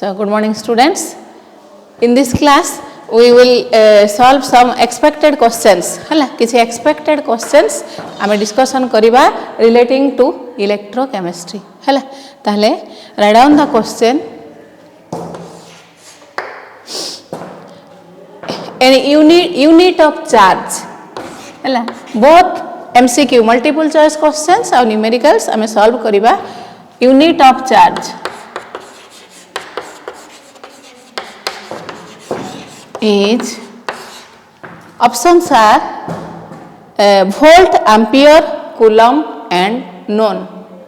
So, good morning students. In this class, we will solve some expected questions. hala kiछि expected questions ame discussion kariba relating to electrochemistry. hala tahale write down the question. An unit of charge. hala both MCQ multiple choice questions और numericals ame solve kariba. Unit of charge is, options are volt, ampere, coulomb and newton.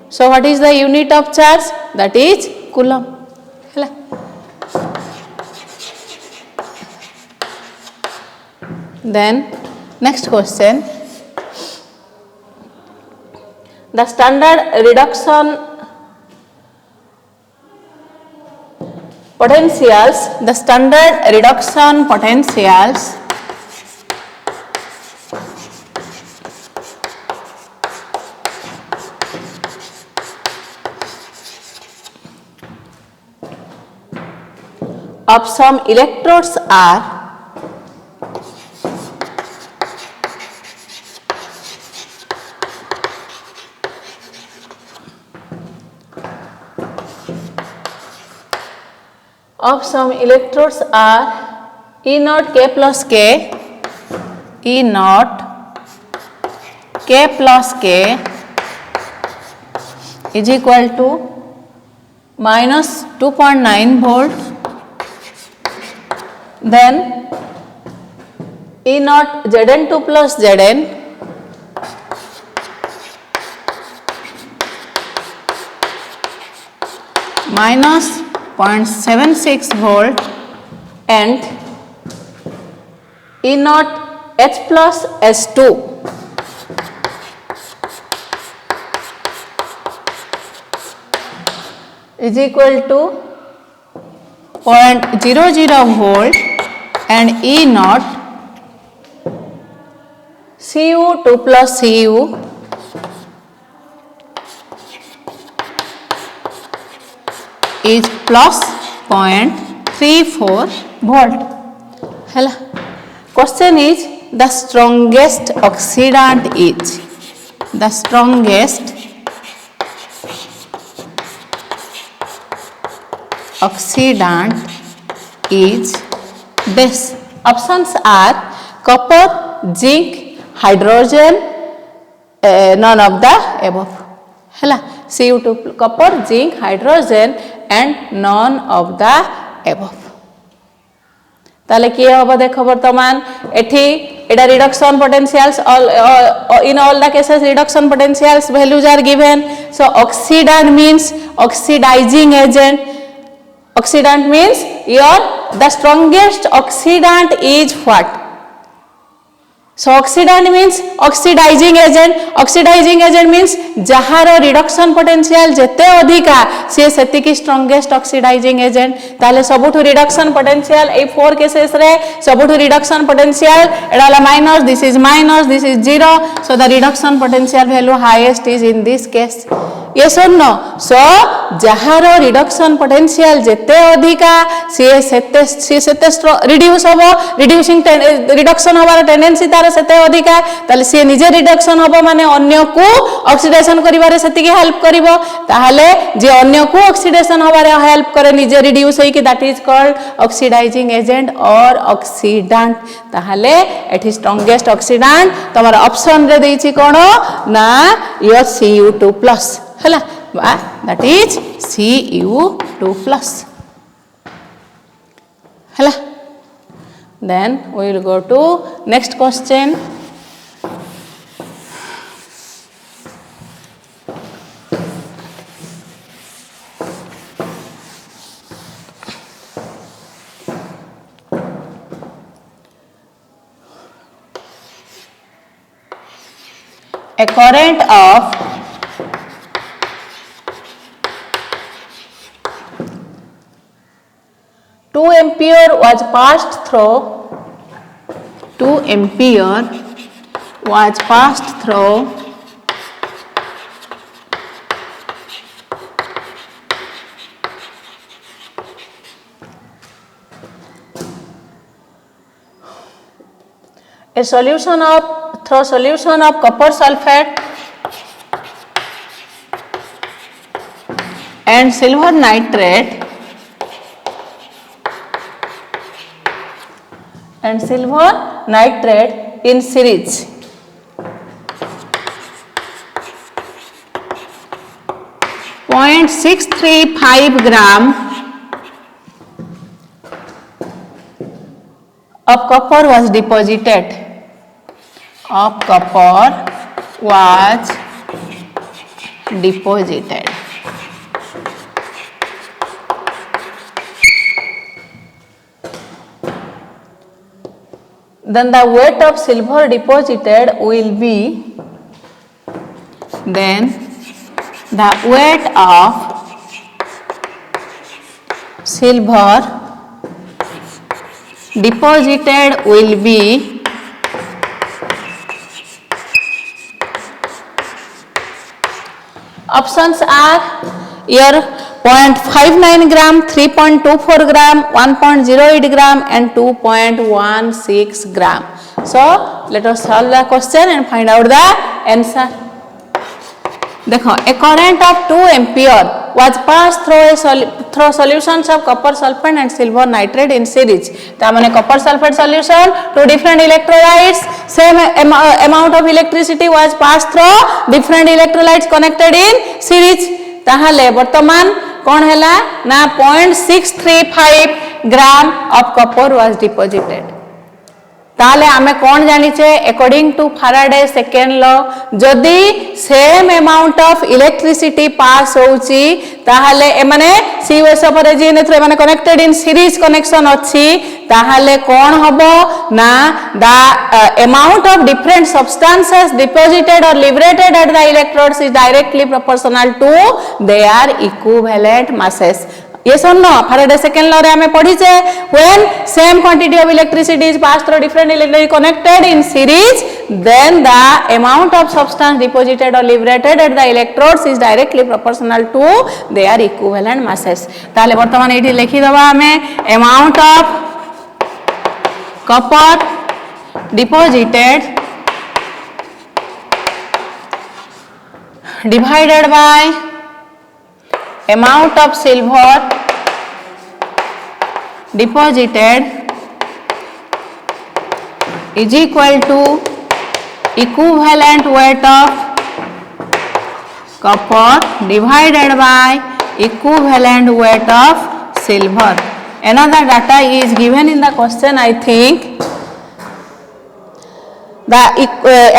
So what is the unit of charge? That is coulomb. Hala. Then next question, the standard reduction potentials, the standard reduction potentials of some electrodes are E naught K plus K, E naught K plus K is equal to minus 2.9 volt. Then E naught Zn2 plus Zn minus 0.76 volt and E naught H plus S2 is equal to 0.00 volt and E naught Cu2 plus Cu is plus 0.34 volt. Hala. Question is, the strongest oxidant is, the strongest oxidant is this. Options are copper, zinc, hydrogen, none of the above. Hala. Cu2, copper, zinc, hydrogen and none of the above. ताले किए होबो देखो वर्तमान एठी एटा reduction potentials in all the cases reduction potentials values are given. So oxidant means oxidizing agent. Oxidant means the strongest oxidant is what? So oxidant means oxidizing agent. Oxidizing agent means जहार reduction potential जेते अधिका से सेति की strongest oxidizing agent. ताले सबुठु reduction potential ए 4 cases रे सबुठु reduction potential एडाला minus, this is minus, this is 0. So the reduction potential value highest is in this case. Yes or no? So जहार reduction potential जेते अधिका से सेते reduce होबो, reducing reduction होबार tendency सेते अधिका ताले से निजे रिडक्शन होबो माने अन्य को ऑक्सीडेशन करिवारे सेति की हेल्प करिवो ताहाले जे अन्य को ऑक्सीडेशन होबारे हेल्प करे निजे रिड्यूस होई कि that is called oxidising agent और ऑक्सीडेंट ताहाले एठी स्ट्रांगेस्ट ऑक्सीडेंट तमरा ऑप्शन रे देछि कोन ना योर Cu2+ हला दैट इज Cu2+ हला. Then we will go to next question. A current of 2 ampere was passed through 2 ampere was passed through a solution of through solution of copper sulfate and silver nitrate in series. Point 635 gram of copper was deposited. Then the weight of silver deposited will be, then the weight of silver deposited will be options are your 0.59 gram, 3.24 gram, 1.08 gram and 2.16 gram. So let us solve the question and find out the answer. देखो, a current of 2 ampere was passed through solutions of copper sulfate and silver nitrate in series. तामने copper sulfate solution, 2 different electrolytes, same amount of electricity was passed through different electrolytes connected in series. ताहले वर्तमान कौन हैला ना 0.635 ग्राम of copper was deposited. ताले आमे कौन जानिचे according to Faraday second law जदि same amount of electricity pass होउची ताहले एमाने COS पर रेजिन थ्रू एमाने connected in series connection अछि ताहले कौन हबो ना the amount of different substances deposited or liberated at the electrodes is directly proportional to their equivalent masses. Yes or no? Faraday second law रे हमें पढ़ी छे when same quantity of electricity is passed through different electrodes connected in series, then the amount of substance deposited or liberated at the electrodes is directly proportional to their equivalent masses. ताले वर्तमान एठी लिखि दबा हमें amount of copper deposited divided by amount of silver deposited is equal to equivalent weight of copper divided by equivalent weight of silver. Another data is given in the question, I think. The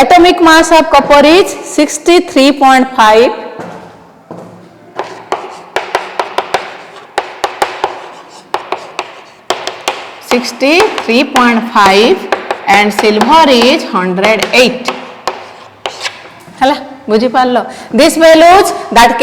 atomic mass of copper is 63.5. 63.5 and silver is 108. Hala, बुझी पारलो. These values that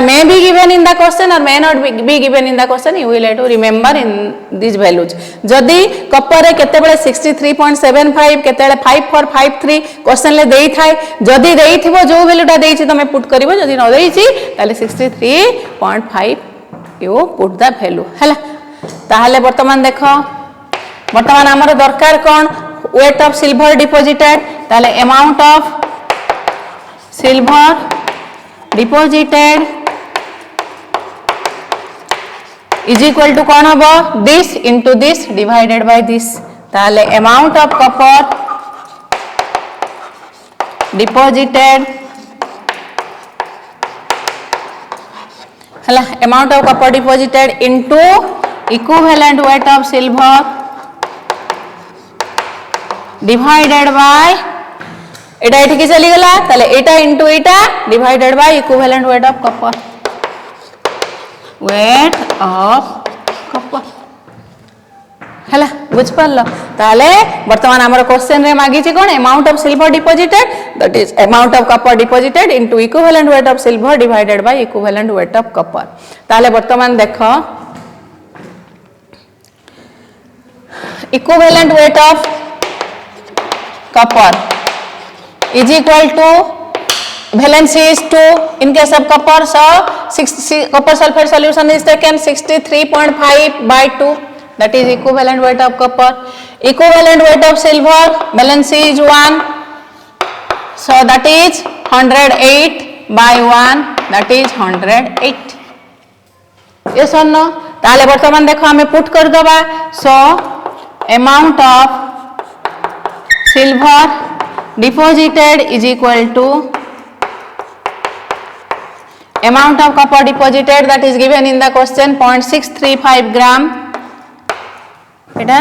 may be given in the question or may not be given in the question, you will have to remember in these values. जदि copper रे केते बेले 63.75 केते बेले 5453 question ले देई थाए जदि देई थिबो जो वैल्यूटा देई छि तमे पुट करिवो जदि न देई छि ताले 63.5 you put the value. हला ताहले वर्तमान देखो वर्तमान आमर दरकार कौन weight of silver deposited ताले amount of silver deposited is equal to कौन हबो this into this divided by this ताले amount of copper deposited हला amount of copper deposited into equivalent weight of silver divided by एटा एठी की चली गला ताले एटा into Etah divided by equivalent weight of copper हला बुझ पारलो ताले वर्तमान हमर क्वेश्चन रे मागी छि कोन amount of silver deposited that is amount of copper deposited into equivalent weight of silver divided by equivalent weight of copper ताले वर्तमान देखो equivalent weight of copper is equal to valency is 2 in case of copper, so copper sulfate solution is taken 63.5 by 2 that is equivalent weight of copper. equivalent weight of silver, valency is 1, so that is 108 by 1, that is 108. yes or no? ताले वर्तमान देखो हमें put कर दबा, so amount of silver deposited is equal to amount of copper deposited, that is given in the question, 0.635 gram. एटा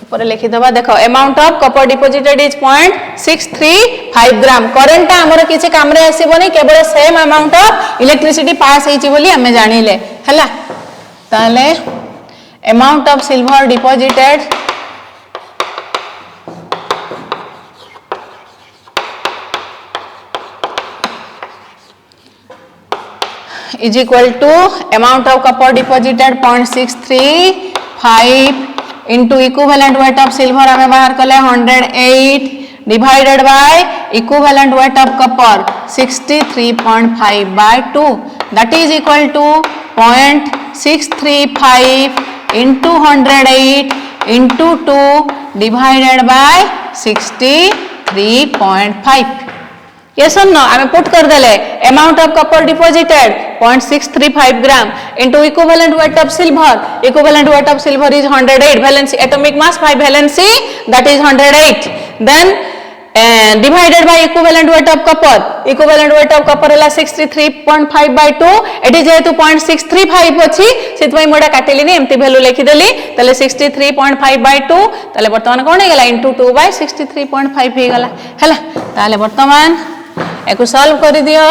ऊपर लिखि दबा, देखो amount of copper deposited is 0.635 gram. Current हमर किछि काम रे आसीबोनी, केवल same amount of electricity pass हेछि बोली हमें जानिले हला. ताले amount of silver deposited is equal to amount of copper deposited 0.635 into equivalent weight of silver हमें बाहर कले 108 divided by equivalent weight of copper 63.5 by 2, that is equal to 0.635 into 108 into 2 divided by 63.5. yes or no? हमें put कर देले amount of copper deposited 0.635 gram into equivalent weight of silver. Equivalent weight of silver is 108, valency atomic mass 5 valency, that is 108. Then divided by equivalent weight of copper. Equivalent weight of copper है 63.5 by 2. Eighty जेहेतु 0.635 अच्छी सित भाई मोड़ा काटेली नहीं एमती value लिखी देली तले 63.5 by 2 तले वर्तमान कौन है गला into 2 by 63.5 ही गला है ला तले वर्तमान एको सॉल्व कर दियो.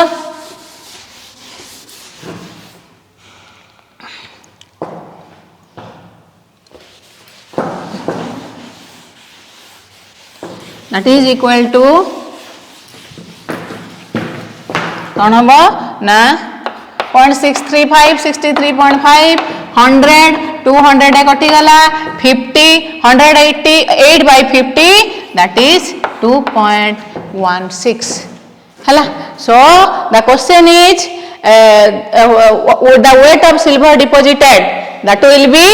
that is equal to कौन होबो ना 0.635 63.5 100 200 कटि गला 50 188 by 50 that is 2.16 हला. so the question is the weight of silver deposited, that will be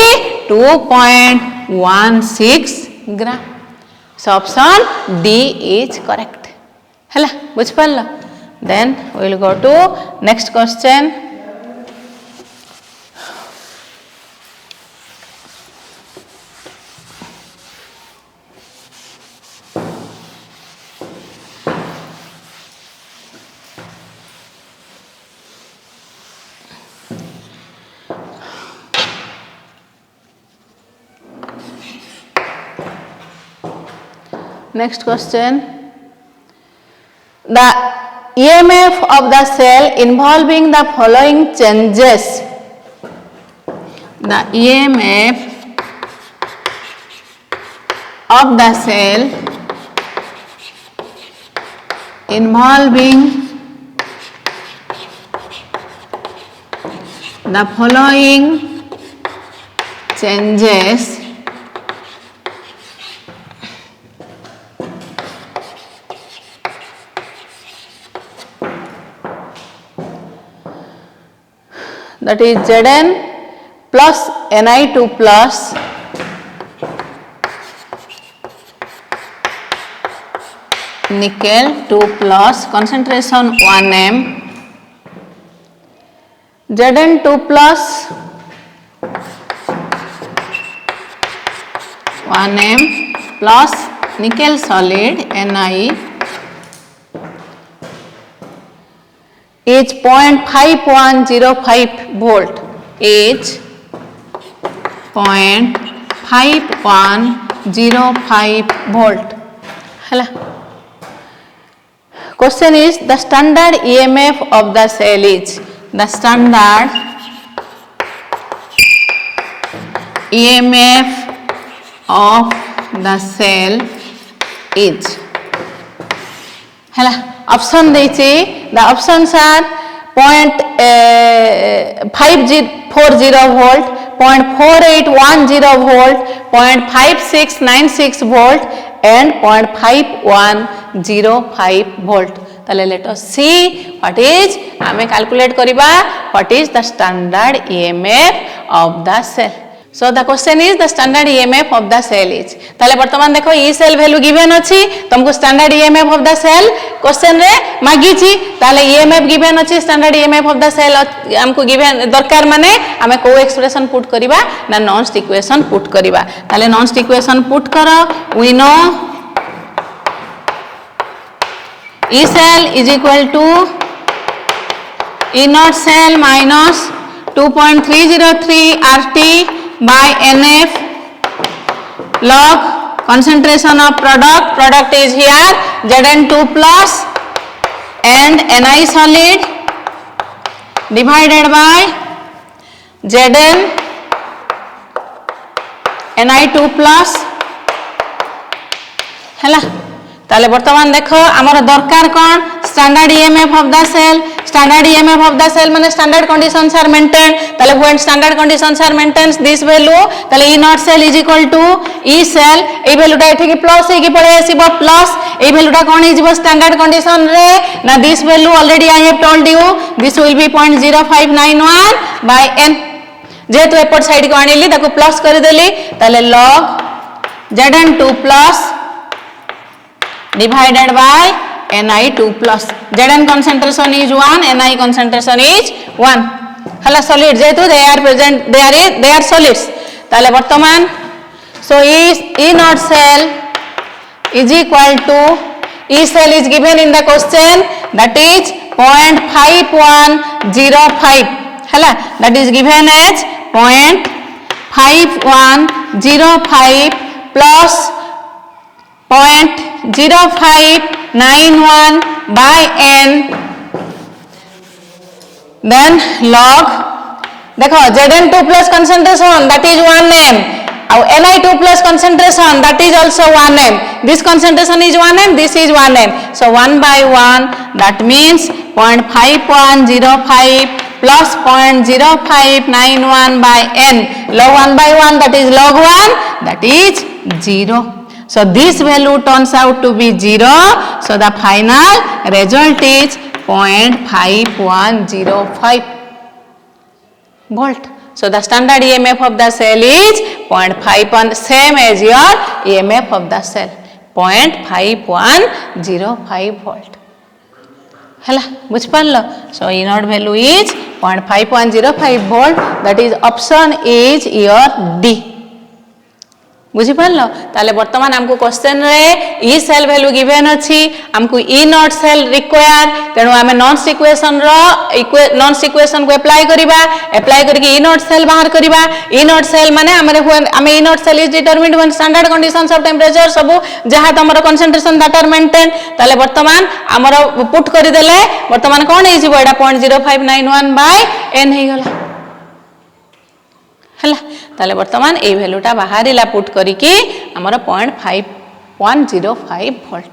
2.16 gram. So option D is correct. Hala, बुझ पारलो. Then we will go to next question. Next question. The EMF of the cell involving the following changes. The EMF of the cell involving the following changes that is Zn plus Ni2 plus nickel 2 plus concentration 1m, Zn2 plus 1m plus nickel solid Ni is 0.5105 volt, is 0.5105 volt. Hala. Question is the standard EMF of the cell is, the standard EMF of the cell is. Hala. Option देछि, the options are 0.540 volt, 0.4810 volt, 0.5696 volt and 0.5105 volt. ताले let us see what is, हमें calculate करिबा what is the standard EMF of the cell. So the question is the standard EMF of the cell is. ताले वर्तमान देखो E cell value given अछि तुमको standard EMF of the cell question रे मागी छी ताले EMF given अछि standard EMF of the cell हमको given दरकार माने हमें को expression put करिबा ना Nernst equation put करिबा ताले Nernst equation put करो we know E cell is equal to E naught cell minus 2.303 RT by NF log concentration of product is here Zn2 plus and Ni solid divided by Zn Ni2 plus हैला ताले वर्तमान देखो आमर दरकार कौन standard EMF of the cell standard EMF of the cell माने standard conditions are maintained ताले when standard conditions are maintained this value ताले E naught cell is equal to E cell A value टा एठी की plus हे की पळे आसीबो plus ए value टा कोन हे जिवो standard condition रे ना this value already I have told you this will be 0.0591 by n जेतु एपट side को आनिली ताको प्लस कर देली ताले log Zn2 plus divided by Ni2 plus Zn concentration is 1 Ni concentration is 1 हला solid जेतु they are present they are solids ताले वर्तमान so E naught cell is equal to E cell is given in the question that is 0.5105 हला that is given as 0.5105 plus 0.0591 by n then log देखो Zn2 plus concentration that is 1m और Ni2 plus concentration that is also 1m this concentration is 1m this is 1m so 1 by 1 that means 0.5105 plus 0.0591 by n log 1 by 1 that is log 1 that is 0. So this value turns out to be 0. So the final result is 0.5105 volt. So the standard EMF of the cell is 0.51 same as your EMF of the cell 0.5105 volt. Hala बुझ पारलो so E naught value is 0.5105 volt that is option is your D. बुझी पारलो ताले वर्तमान हमको question रे E cell value given अछि हमको ई naught cell require तेनु हमें नॉन्स इक्वेशन को अप्लाई करिबा अप्लाई करके ई नॉट सेल बाहर करिबा ई नॉट सेल माने हमें E naught cell is determined when standard conditions of temperature सब जहा तमरो कंसंट्रेशन दैट आर मेंटेन ताले वर्तमान हमरो पुट करि देले वर्तमान कोन हे जिवो एटा 0.0591 बाय n हे गला हला ताले वर्तमान ए वैल्यूटा बाहरिला पुट करिके हमर 0.5105 volt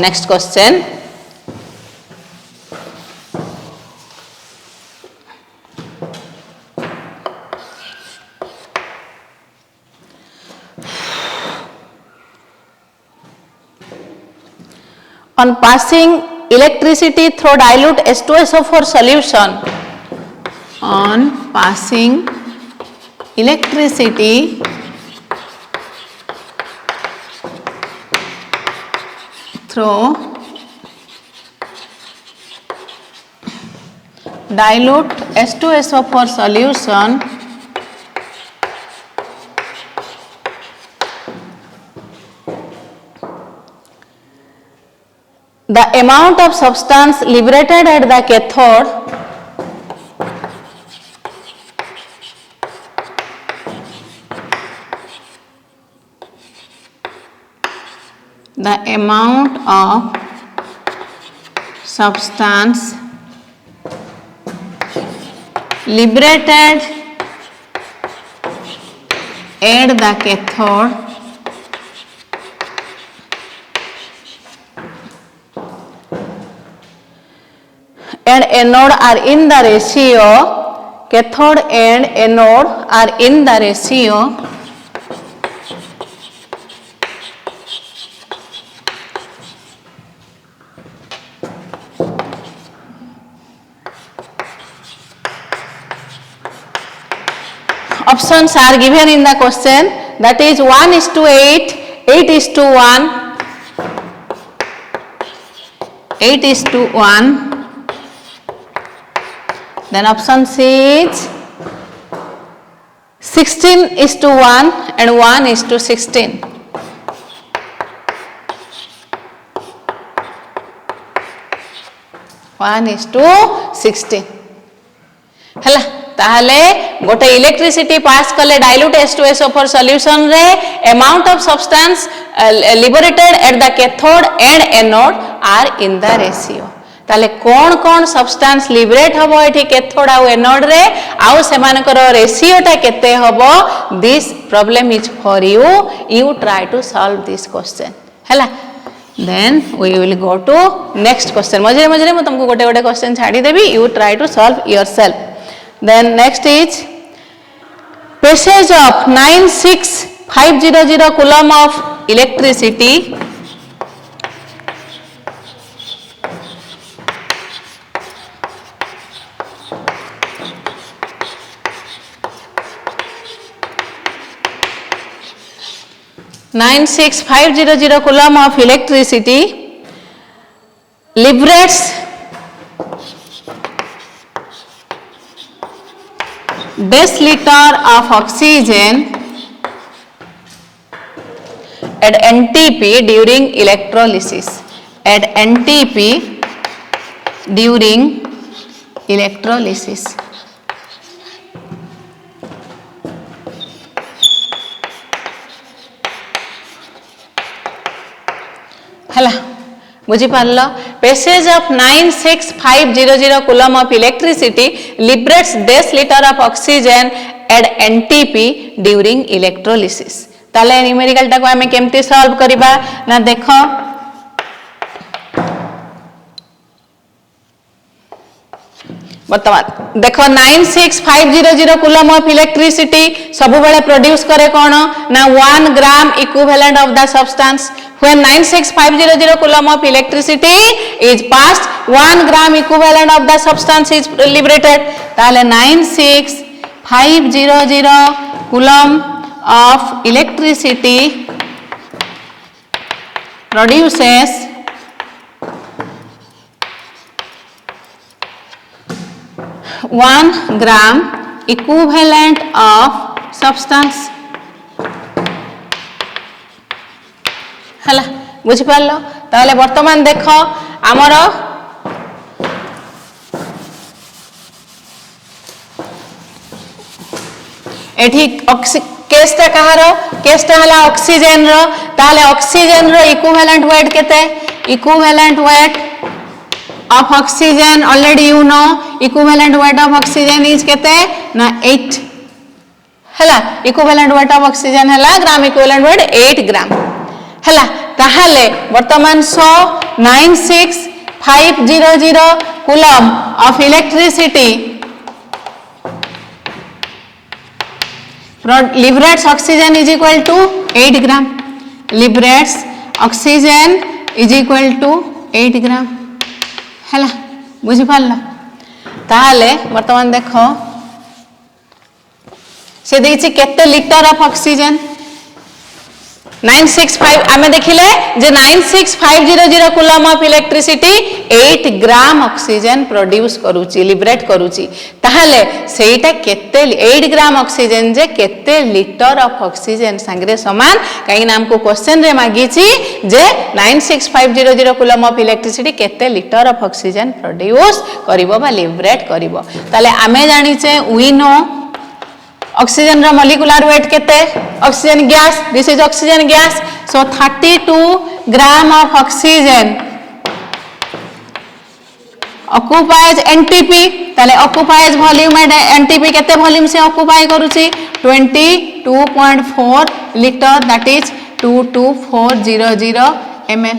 next question on passing electricity through dilute H2SO4 solution on passing electricity through dilute H2SO4 solution the amount of substance liberated at the cathode the amount of substance liberated at the cathode and anode are in the ratio cathode and anode are in the ratio options are given in the question, that is 1:8, 8:1, 8:1. Then option C is 16:1 and 1:16. One is to 16 है ताहले गोटे electricity pass कले dilute H2SO4 solution रे amount of substance liberated at the cathode and anode are in the ratio ताले कौन कौन substance liberate हबो एठी कैथोड आ एनोड रे आउ सेमानकर रेशियो टा केते हबो this problem is for you try to solve this question हैला then we will go to next question मझे मझे मैं तुमको गोटे गोटे क्वेश्चन छाड़ी देबी you try to solve yourself then next is passage of 96500 coulomb of electricity coulomb of electricity liberates deciliter of oxygen at NTP during electrolysis at NTP during electrolysis हला बुझी पारल passage of 96500 coulomb of electricity liberates deciliter of oxygen at NTP during electrolysis ताले numerical टाको हमें केमती solve करिबा ना देखो वर्तमान देखो 96500 coulomb of electricity सब बेले प्रोड्यूस करे कोन ना 1 gram equivalent of the substance when 96500 coulomb of electricity is passed 1 gram equivalent of the substance is liberated ताले 96500 coulomb of electricity produces 1 gram equivalent of substance हला बुझी पारलो ताले वर्तमान देखो आमर एठी केसटा कहार केसटा हला ऑक्सीजन रो ताले ऑक्सीजन रो इक्विवेलेंट वेट केते equivalent weight of oxygen already you know equivalent weight of oxygen is केते ना 8 हला इक्विवेलेंट वेट ऑफ ऑक्सीजन हला ग्राम इक्विवेलेंट वेट 8 ग्राम हला ताहाले वर्तमान 96500 coulomb of electricity liberates oxygen is equal to 8 gram liberates oxygen is equal to 8 gram हला बुझी पारलो ताहाले वर्तमान देखो से देछि केते लिटर ऑफ ऑक्सीजन 965 आमे देखिले जे 96500 coulomb of electricity 8 gram oxygen produce करूची लिबरेट करूची ताहाले सेटा केते 8 ग्राम ऑक्सीजन जे केते लिटर ऑफ ऑक्सीजन संगरे समान काई नाम को क्वेश्चन रे मागीची जे 96500 coulomb of electricity केते लिटर ऑफ ऑक्सीजन प्रोड्यूस करिवो बा लिबरेट करिवो ताले आमे जानि छे वी नो ऑक्सीजन रा मॉलिक्यूलर वेट केते oxygen gas this is oxygen gas so 32 gram of oxygen occupies NTP ताले ऑक्युपाइज वॉल्यूम एनटीपी केते वॉल्यूम से ऑक्युपाई करूची 22.4 litre that is 22400 ml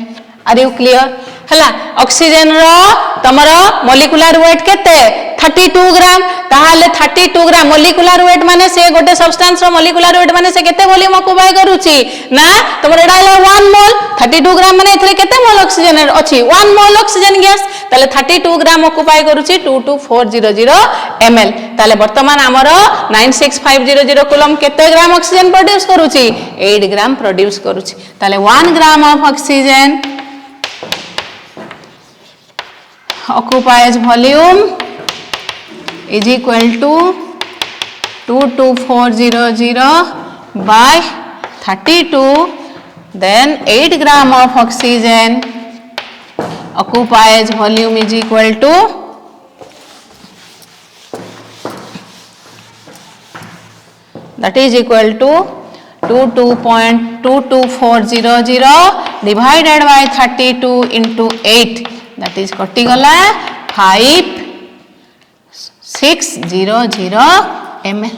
are you clear हला ऑक्सीजन रो तमरो मोलिकुलर वेट केते 32 ग्राम ताहाले 32 ग्राम मोलिकुलर वेट माने से गोटे सब्सटेंस रो मोलिकुलर वेट माने से केते वॉल्यूम ऑक्युपाई करूची ना तमरो एडा 1 मोल 32 ग्राम माने एथरे केते मोल ऑक्सीजन अछि 1 मोल ऑक्सीजन गैस ताले 32 ग्राम ऑक्युपाई करूची 22400 ml ताले वर्तमान हमरो 96500 कूलम केते ग्राम ऑक्सीजन प्रोड्यूस करूची 8 ग्राम प्रोड्यूस करूची ताले 1 ग्राम of oxygen occupies volume is equal to 22400 by 32 then 8 gram of oxygen occupies volume is equal to that is equal to 22400 divided by 32 into 8 that is कटिगला 5600 ml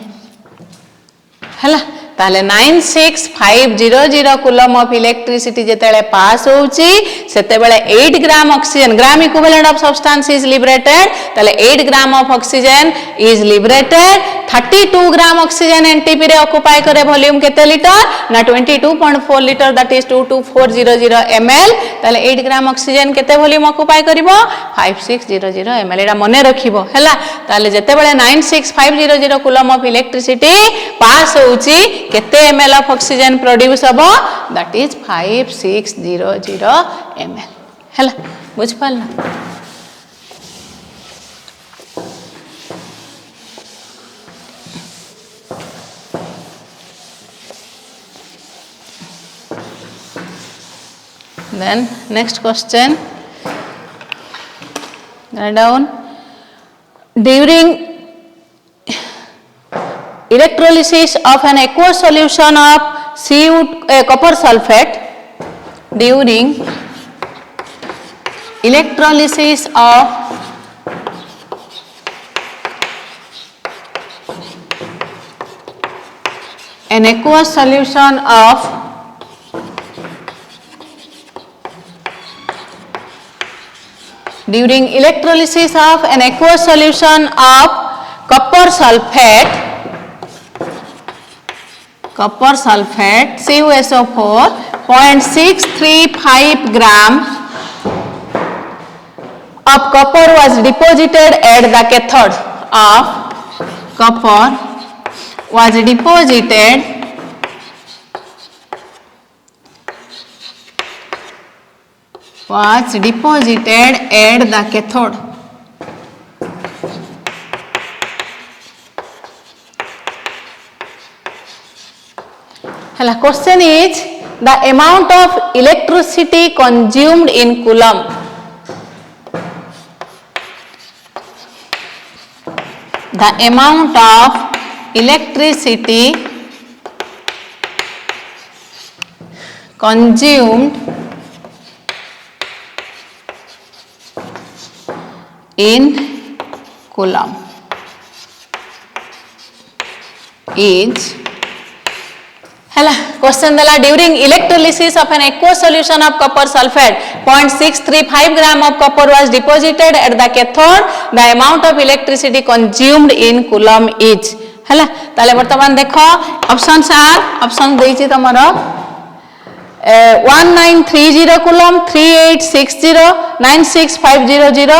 हला ताले 96500 coulomb of electricity जेतेले पास होउची सेते बेले 8 gram oxygen gram equivalent of substance is liberated ताले 8 ग्राम of oxygen is liberated 32 gram oxygen NTP रे occupy करे volume केते litre ना 22.4 लिटर दैट इज 22400 ml ताले 8 ग्राम ऑक्सीजन केते वॉल्यूम ऑक्युपाई करिवो 5600 ml एडा मने रखिवो हला ताले जेते बेले 96500 कूलम ऑफ इलेक्ट्रिसिटी पास होउची केते ml ऑफ ऑक्सीजन प्रोड्यूस हबो दैट इज 5600 ml हला बुझ पालना then next question write down during electrolysis of an aqueous solution of copper sulfate during electrolysis of an aqueous solution of during electrolysis of an aqueous solution of copper sulfate CuSO4 0.635 gram of copper was deposited at the cathode of copper was deposited at the cathode question is the amount of electricity consumed in coulomb the amount of electricity consumed in coulomb is hela question dala during electrolysis of an aqueous solution of copper sulfate 0.635 gram of copper was deposited at the cathode the amount of electricity consumed in coulomb is hela tale bartaman dekho options are option deiti tomaro 1930 coulomb 3860 96500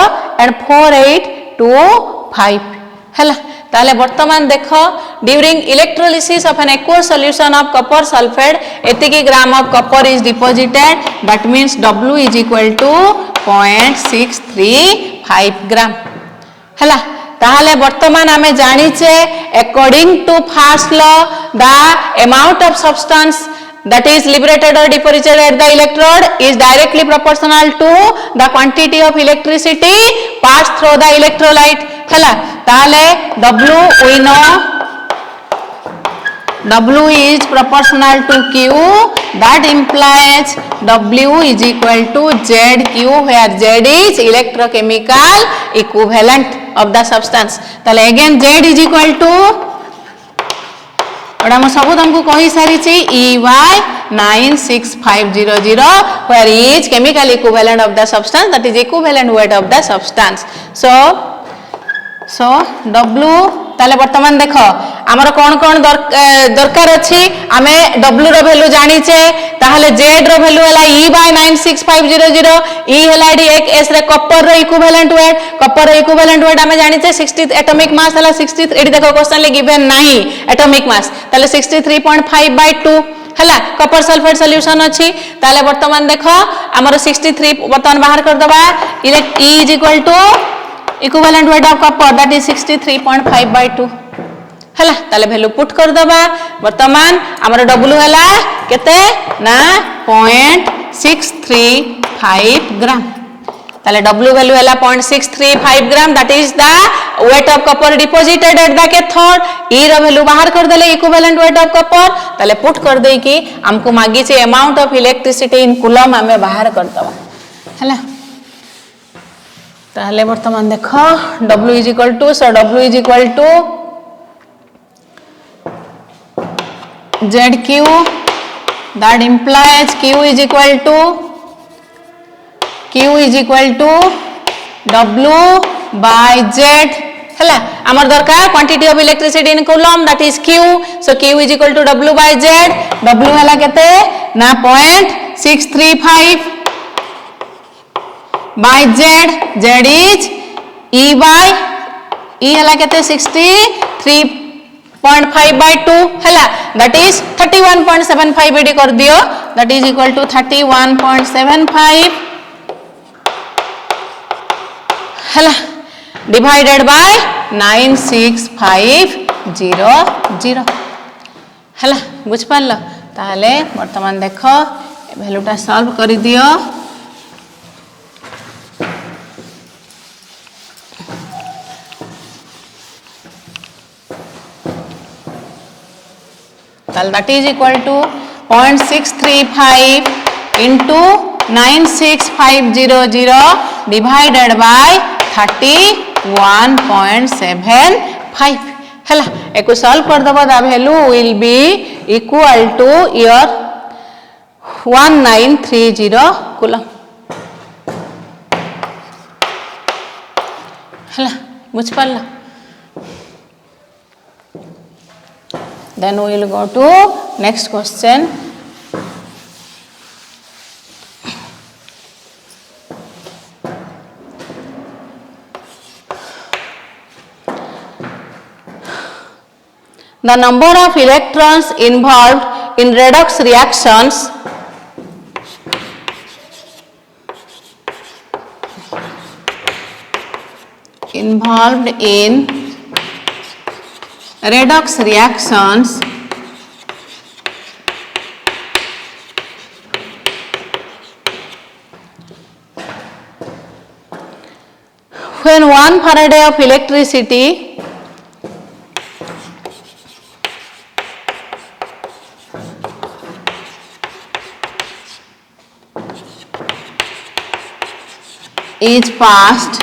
and 4825 hela ताले वर्तमान देखो during electrolysis of an aqueous solution of copper sulfate एतिकी gram of copper is deposited that means W is equal to 0.635 gram हला ताहले वर्तमान आमे जानिचे according to first law the amount of substance that is liberated or deposited at the electrode is directly proportional to the quantity of electricity passed through the electrolyte hela tale W we know W is proportional to Q that implies W is equal to ZQ where Z is electrochemical equivalent of the substance tale again Z is equal to एटा मु सब तुमको कहि सारी छि EY 96500 where E is chemical equivalent of the substance, that is equivalent weight of the substance. So W ताले वर्तमान देखो आमर कौन कौन दरकार अछि आमे W रो वैल्यू जानी छे ताहले Z रो वैल्यू हला E by 96500 E हला डी एक S रे कॉपर रो इक्विवेलेंट वेट आमे जानी छे 60 एटॉमिक मास हला 63 एडी देखो क्वेश्चन ले गिवन नाही एटॉमिक मास ताले 63.5 by 2 हला कॉपर सल्फेट सॉल्यूशन अछि ताले वर्तमान देखो आमर 63 वर्तमान बाहर कर दबा E is equal to equivalent weight of copper, that is 63.5 by 2 हला ताले वैल्यू पुट कर दबा वर्तमान हमर W हला केते ना 0.635 ग्राम ताले W वैल्यू हला 0.635 ग्राम, that is the weight of copper deposited at the cathode. E रो वैल्यू बाहर कर देले equivalent weight of copper ताले पुट कर देई कि हमको मागी छे amount of electricity in coulomb हमें बाहर कर दबा हला ताहले वर्तमान देखो W is equal to ZQ, that implies Q is equal to W by Z हला हमर दरकार quantity of electricity in coulomb, that is Q, so Q is equal to W by Z. W हला केते ना 0.635 by Z is E by E हला केते 63.5 by 2 हला, that is 31.75 AD कर दियो, that is equal to 31.75 हला divided by 96500 हला बुझ पारलो ताले वर्तमान देखो वैल्यूटा सॉल्व कर दियो that is equal to 0.635 into 96500 divided by 31.75 हला एको सॉल्व कर दबा the value will be equal to your 1930 coulomb हला बुझ पारला. Then we will go to next question. The number of electrons involved in redox reactions redox reactions when 1 Faraday of electricity is passed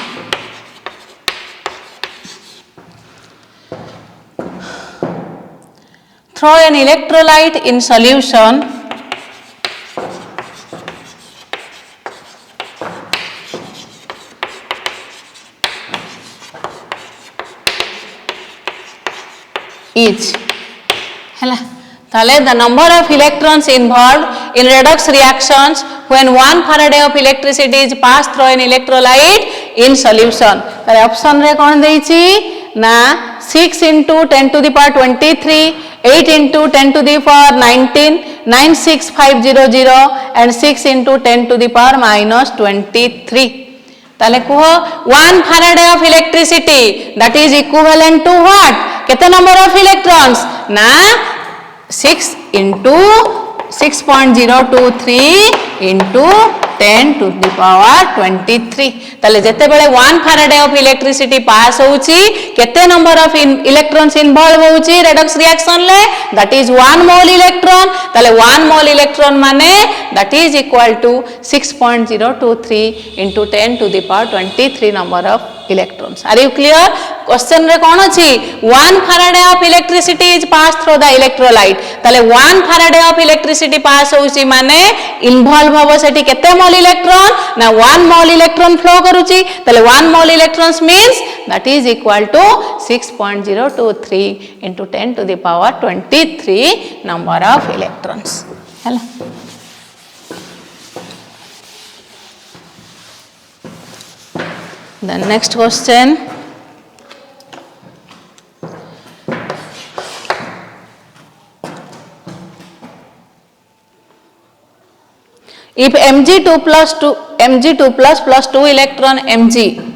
through an electrolyte in solution each hela tale the number of electrons involved in redox reactions when 1 Faraday of electricity is passed through an electrolyte in solution tale option re kon deichi na 6 into 10 to the power 23 8 into 10 to the power 19 96500 and 6 into 10 to the power minus 23 ताले कहो 1 Faraday of electricity that is equivalent to what केते number of electrons ना 6 into 6.023 into 10 to the power 23 ताले जेते बेले 1 Faraday of electricity pass होउची केते number of electrons involved होउची redox reaction ले that is 1 mole electron ताले 1 mole electron माने that is equal to 6.023 into 10 to the power 23 number of electrons. Are you clear? Question रे कौन अच्छी 1 Faraday of electricity is passed through the electrolyte. ताले 1 Faraday of electricity pass होउची माने involve हबो सेठी केते mole electron ना 1 mole electron flow करूची ताले 1 mole electrons means that is equal to 6.023 into 10 to the power 23 number of electrons. Hello. The next question. If Mg2 plus 2 electron Mg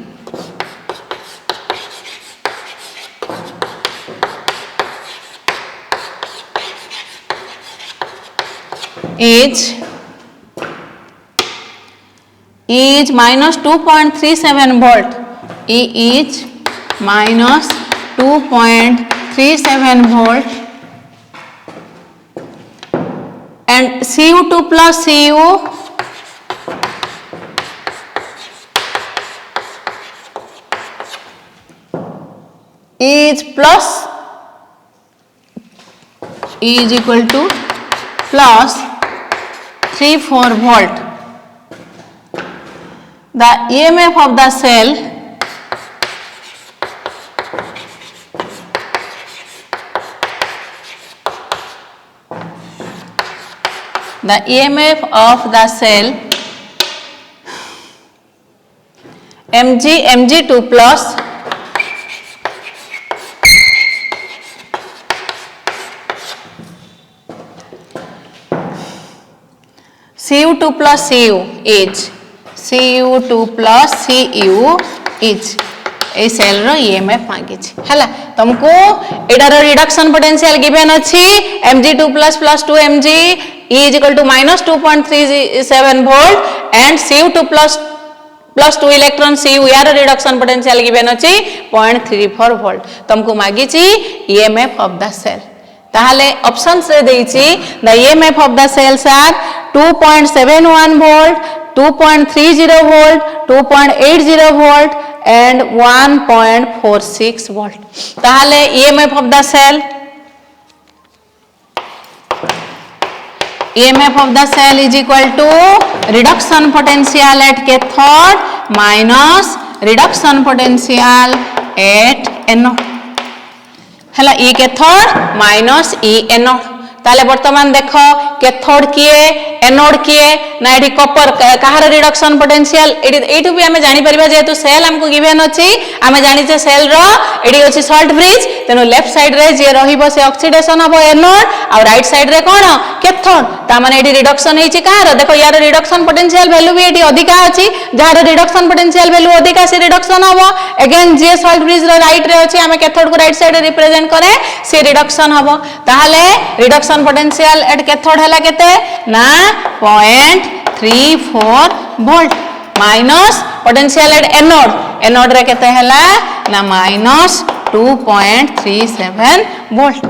is minus 2.37 volt, E is minus 2.37 volt, and Cu2 plus Cu is plus, E is equal to plus 3,4 volt. The EMF of the cell Mg2 plus Cu2 plus Cu is Cu2 plus Cu is a cell रो EMF मांगी छी हला तुमको एडार reduction potential given अछि Mg2 plus 2 Mg is equal to minus 2.37 volt and Cu2 plus 2 electron Cu यार reduction potential given अछि 0.34 volt तुमको मांगी छी ईएमएफ ऑफ द सेल ताहले ऑप्शंस रे देई छी the EMF of the cells are 2.71 volt 2.30 volt 2.80 volt and 1.46 volt. ताहले EMF of the cell is equal to reduction potential at cathode minus reduction potential at anode. हला E cathode minus E anode. ताले वर्तमान देखो cathode किए anode किए ना एठी copper कहार reduction potential एठी भी हमें जानि परिबा जेतु सेल हमको गिवन अछि हमें जानि जे सेल रो एठी अछि सॉल्ट ब्रिज तेनो लेफ्ट साइड रे जे रहिबो से ऑक्सीडेशन हबो एनोड और राइट साइड रे कोन कैथोड ता माने एठी रिडक्शन हेछि कहार देखो यार रिडक्शन पोटेंशियल वैल्यू भी एठी अधिका अछि जहार रिडक्शन पोटेंशियल वैल्यू अधिका से रिडक्शन हबो अगेन जे सॉल्ट ब्रिज रो राइट रे अछि हमें कैथोड को राइट साइड रे रिप्रेजेंट करे से रिडक्शन हबो ताहाले रिडक्शन पोटेंशियल एट कैथोड हला केते ना 0.34 volt minus potential at anode रे केते हला ना माइनस 2.37 वोल्ट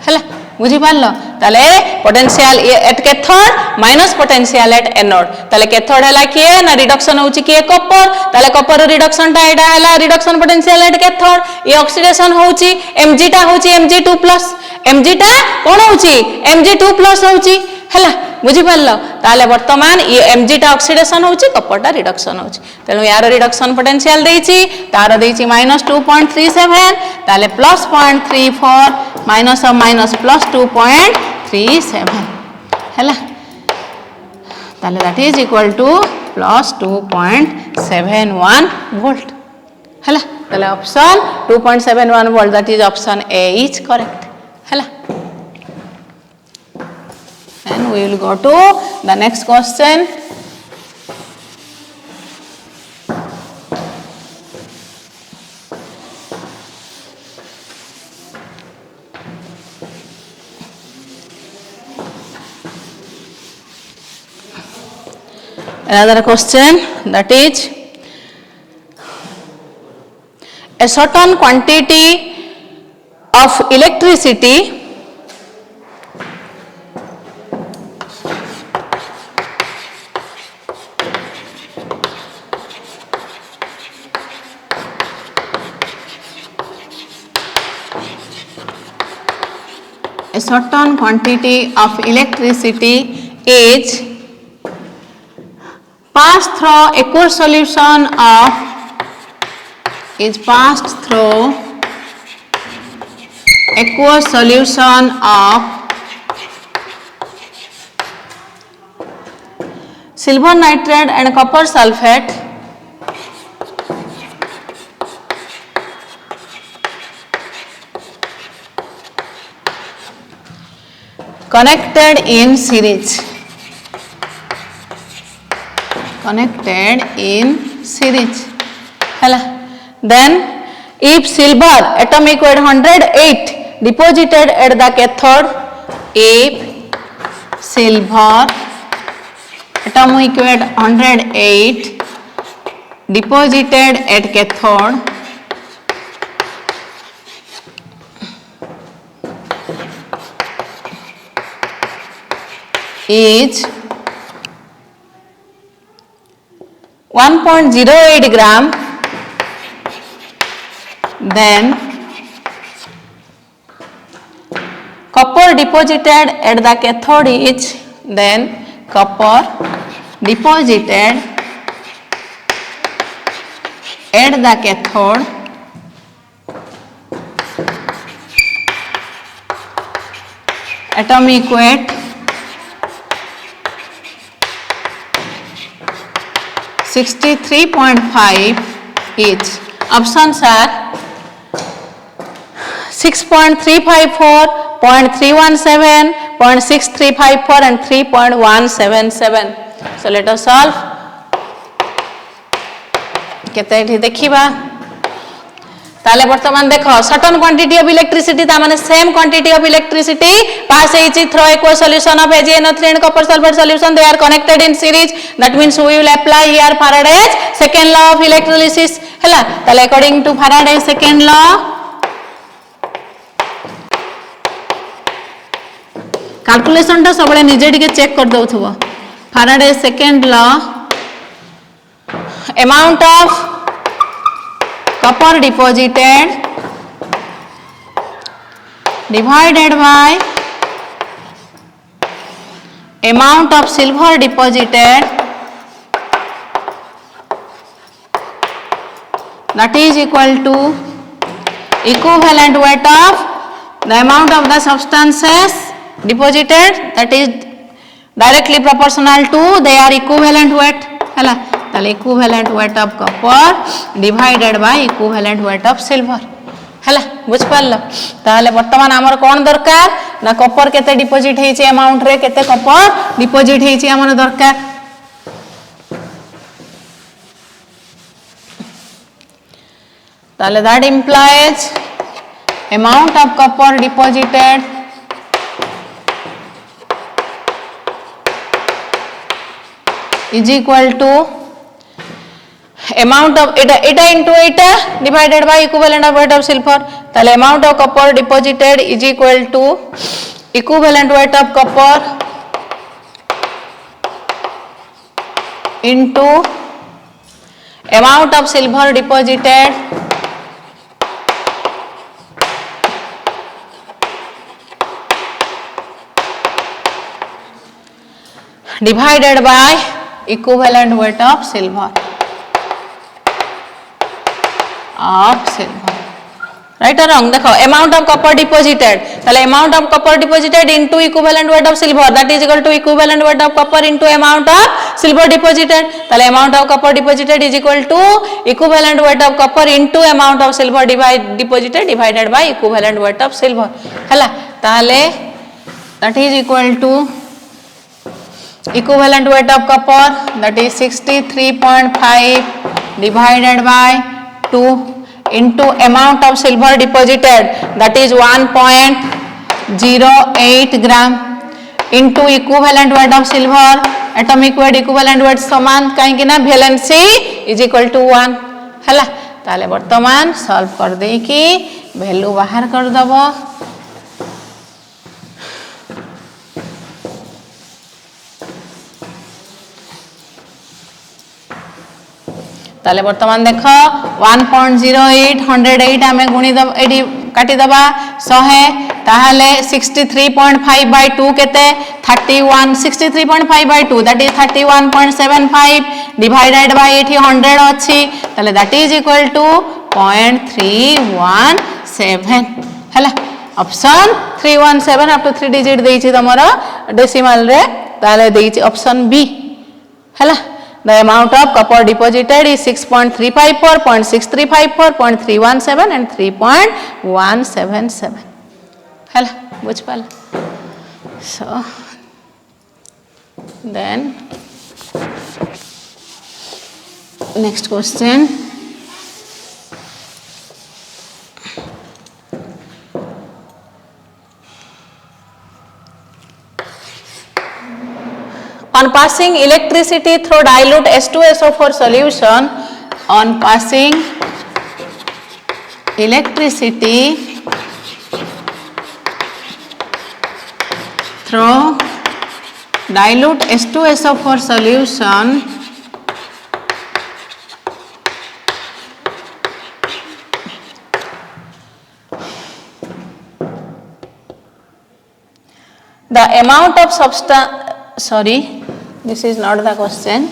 हला बुझी पारलो ताले potential at cathode minus potential at anode ताले कैथोड हला किए ना रिडक्शन होउची किए कॉपर ताले कॉपर रिडक्शन टा एटा हला रिडक्शन पोटेंशियल एट कैथोड ये ऑक्सीडेशन होउची Mg टा होउची Mg2+ Mg टा कोन होउची Mg2+ होउची हला बुझी पारलो ताले वर्तमान ये Mg टा ऑक्सीडेशन होउची कॉपर टा रिडक्शन होउची तेनु यार रिडक्शन पोटेंशियल देइची तार देइची -2.37 ताले +0.34 माइनस ऑफ माइनस +2.37 हला ताले that is equal to +2.71 volt हला ताले option 2.71 volt that is option A is correct हला and we will go to the next question. Another question, that is a certain quantity of electricity certain quantity of electricity is passed through aqueous solution of aqueous solution of silver nitrate and copper sulfate connected in series. Then if silver atomic weight 108 deposited at the cathode, if silver atomic weight 108 deposited at cathode is 1.08 gram, then copper deposited at the cathode is copper deposited at the cathode atomic weight 63.5 each. Options are 6.354, 0.317, 0.6354 and 3.177. So let us solve. केते एठी देखिबा ताले वर्तमान देखो certain quantity of electricity ता माने same quantity of electricity pass हेची through aqueous solution of AgNO3 and copper sulfate solution, they are connected in series. That means we will apply here Faraday's second law of electrolysis. हैला ताले according to Faraday's second law calculation टा सबले निजे टिके check कर दउथबो. Faraday's second law, amount of copper deposited divided by amount of silver deposited, that is equal to equivalent weight of the amount of the substances deposited, that is directly proportional to their equivalent weight. हैला ताले equivalent weight of copper divided by equivalent weight of silver. हैला बुझ पारल. ताले वर्तमान हमर कोन दरकार ना कॉपर केते डिपॉजिट हेछि अमाउंट रे केते कॉपर डिपॉजिट हेछि हमर दरकार. ताले that implies amount of copper deposited is equal to amount of eta into eta divided by equivalent of weight of silver. ताले amount of copper deposited is equal to equivalent weight of copper into amount of silver deposited divided by equivalent weight of silver. Right or wrong? देखो amount of copper deposited, ताले amount of copper deposited into equivalent weight of silver, that is equal to equivalent weight of copper into amount of silver deposited. ताले amount of copper deposited is equal to equivalent weight of copper into amount of silver deposited divided by equivalent weight of silver. हैला ताले that is equal to equivalent weight of copper, that is 63.5 divided by 2 into amount of silver deposited, that is 1.08 gram into equivalent weight of silver, atomic weight equivalent weight समान कहीं कि ना valency is equal to 1. हैला ताले वर्तमान solve कर दे कि value बाहर कर दबो. ताले वर्तमान देख 1.08 108 आमे गुणी एडी काटी दबा 100 ताहले 63.5 by 2 केते 31 63.5 by 2 that is 31.75 divided by एठी 100 अछि ताले that is equal to 0.317 हला ऑप्शन 317 up to 3 digit देछि तमरो डेसिमल रे ताले देछि ऑप्शन बी हला the amount of copper deposited is 6.354 0.6354 0.317 and 3.177 hela buch pala so then next question on passing electricity through dilute H2SO4 solution on passing electricity through dilute H2SO4 solution the amount of substance sorry this is not the question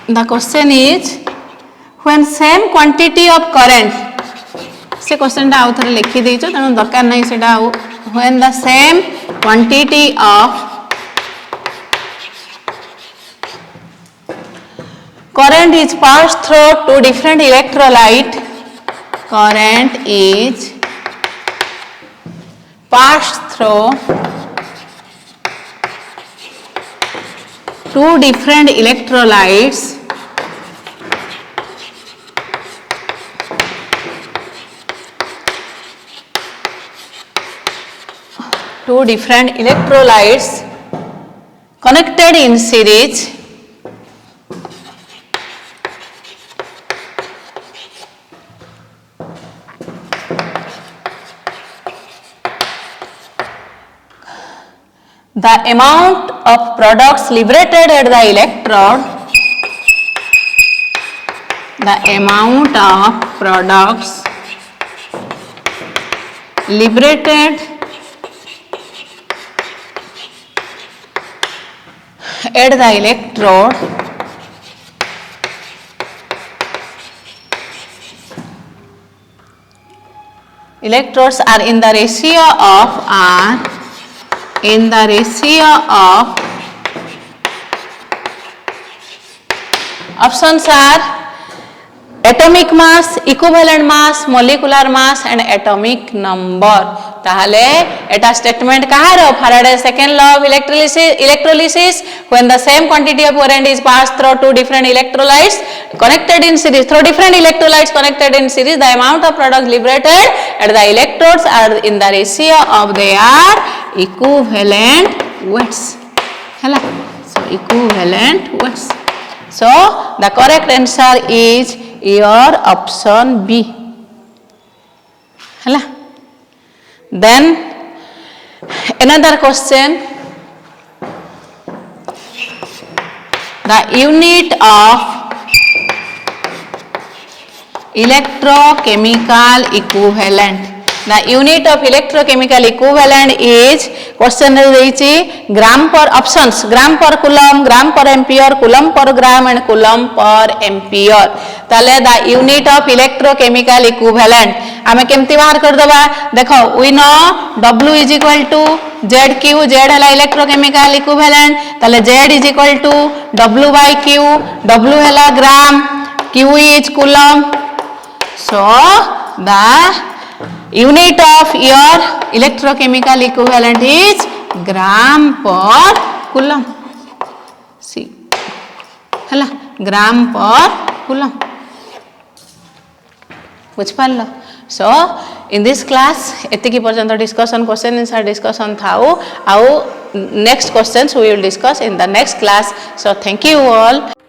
the question is when same quantity of current से question टा आउथरे लिखि देइछो तनो दरकार नै सेटा when the same quantity of current is passed through two different electrolyte current is passed through two different electrolytes connected in series the amount of products liberated at the electrode the amount of products liberated at the electrode electrodes are in the ratio of options are atomic mass, equivalent mass, molecular mass and atomic number ताहले एटा statement कहारो Faraday second law of electrolysis when the same quantity of current is passed through two different electrolytes connected in series the amount of products liberated at the electrodes are in the ratio of their equivalent weights hela so equivalent weights so the correct answer is your option B hela then another question the unit of electrochemical equivalent the unit of electrochemical equivalent is question रे देइछि ग्राम पर options ग्राम पर coulomb ग्राम पर ampere coulomb per gram and coulomb per ampere ताले the unit of electrochemical equivalent आमे केमति बाहर कर दबा देखो we know W is equal to ZQ Z हला electrochemical equivalent ताले Z is equal to W by Q W हला ग्राम Q is coulomb so the unit of your electrochemical equivalent is gram per coulomb see hela gram per coulomb बुझ पारलो so in this class एतिकी पर्यंत discussion question answer discussion थाउ आउ next questions we will discuss in the next class so thank you all